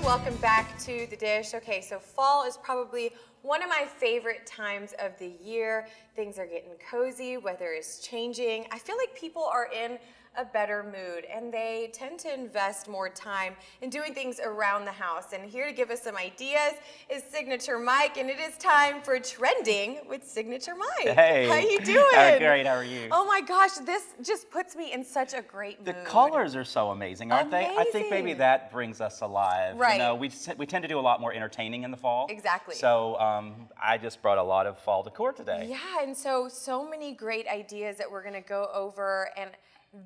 welcome back to The Dish. Okay, so fall is probably one of my favorite times of the year. Things are getting cozy, weather is changing. I feel like people are in a better mood and they tend to invest more time in doing things around the house. And here to give us some ideas is Signature Mike, and it is time for Trending with Signature Mike. Hey. How you doing? Great, how are you? Oh my gosh, this just puts me in such a great mood. The colors are so amazing, aren't they? I think maybe that brings us alive. Right. You know, we tend to do a lot more entertaining in the fall. Exactly. So I just brought a lot of fall decor today. Yeah, and so many great ideas that we're gonna go over, and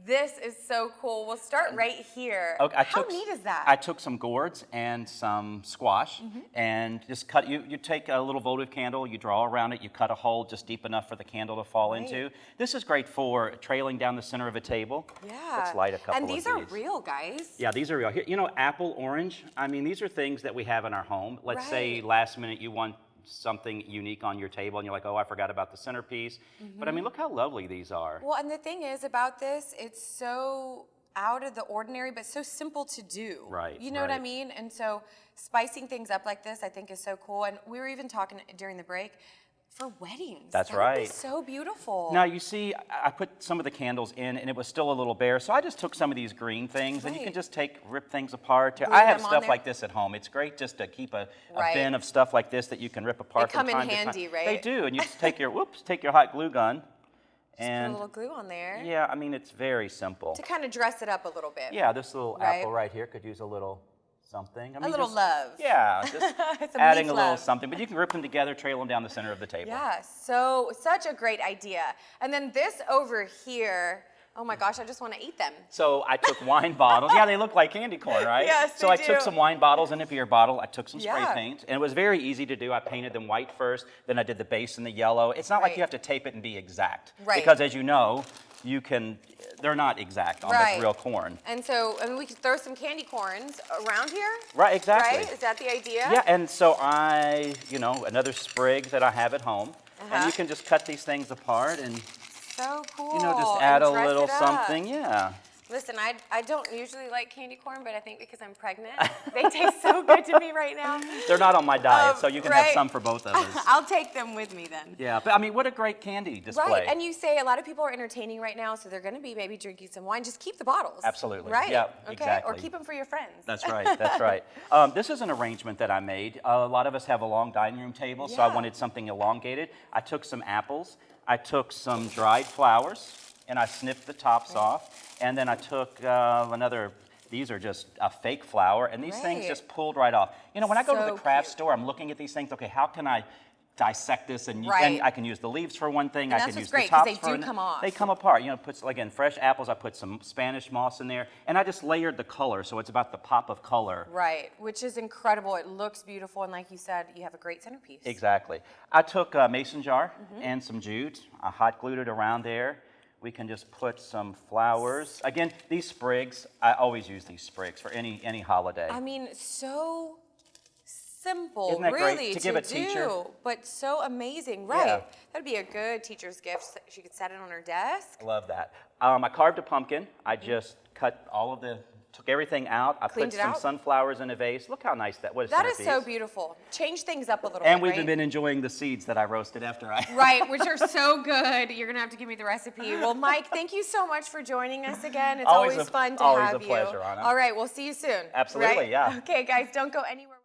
this is so cool. We'll start right here. Okay, How neat is that? I took some gourds and some squash and just cut, you take a little votive candle, you draw around it, you cut a hole just deep enough for the candle to fall into. This is great for trailing down the center of a table. Yeah. Let's light a couple and these of are real, guys. Yeah, these are real. Here, you know, apple, orange, I mean, these are things that we have in our home. Let's say last minute you want something unique on your table and you're like, oh, I forgot about the centerpiece. But I mean, look how lovely these are. Well, and the thing is about this, it's so out of the ordinary, but so simple to do. Right. You know what I mean? And so spicing things up like this, I think is so cool. And we were even talking during the break, for weddings. That's that right. would be so beautiful. Now you see, I put some of the candles in and it was still a little bare, so I just took some of these green things and you can just rip things apart. I have stuff like this at home. It's great just to keep a bin of stuff like this that you can rip apart from time to time. They come in handy, right? They do, and you just take your, take your hot glue gun. And put a little glue on there. Yeah, I mean, it's very simple. To kind of dress it up a little bit. Yeah, this little apple right here could use a little something. I mean, a little love. Yeah, just adding a little something. But you can rip them together, trail them down the center of the table. Yeah, so such a great idea. And then this over here, oh my gosh, I just want to eat them. So I took wine bottles. Yeah, they look like candy corn, right? Yes, so they I took some wine bottles and a beer bottle. I took some spray Yeah. paint, and it was very easy to do. I painted them white first, then I did the base in the yellow. It's not like you have to tape it and be exact. Right. Because as you know, they're not exact on the real corn. And so, I mean, we could throw some candy corns around here. Right, exactly. Right? Is that the idea? Yeah, and so another sprig that I have at home, and you can just cut these things apart and, so cool. just add a little something, yeah. Listen, I don't usually like candy corn, but I think because I'm pregnant, they taste so good to me right now. They're not on my diet, so you can have some for both of us. I'll take them with me then. Yeah, but I mean, what a great candy display. Right, and you say a lot of people are entertaining right now, so they're going to be maybe drinking some wine. Just keep the bottles. Absolutely. Right? Yeah, okay? exactly. Or keep them for your friends. That's right, that's right. This is an arrangement that I made. A lot of us have a long dining room table, so I wanted something elongated. I took some apples, I took some dried flowers, and I snipped the tops off. And then I took these are just a fake flower, and these things just pulled right off. You know, when I go to the craft store, I'm looking at these things, okay, how can I dissect this? And I can use the leaves for one thing, I can use the tops for another. They come off. They come apart. You know, again, fresh apples, I put some Spanish moss in there, and I just layered the color, so it's about the pop of color. Right, which is incredible. It looks beautiful, and like you said, you have a great centerpiece. Exactly. I took a mason jar and some jute. I hot glued it around there. We can just put some flowers. Again, these sprigs, I always use these sprigs for any holiday. I mean, so simple, Isn't that really, great to give a teacher? But so amazing, right? Yeah. That'd be a good teacher's gift. She could set it on her desk. I love that. I carved a pumpkin. I just cut took everything out. I put some sunflowers in a vase. Look how nice that was. That is so beautiful. Change things up a little bit, and we've been enjoying the seeds that I roasted after I... Right, which are so good. You're going to have to give me the recipe. Well, Mike, thank you so much for joining us again. It's always fun to have you. Always a pleasure, Anna. All right, we'll see you soon. Absolutely, yeah. Okay, guys, don't go anywhere.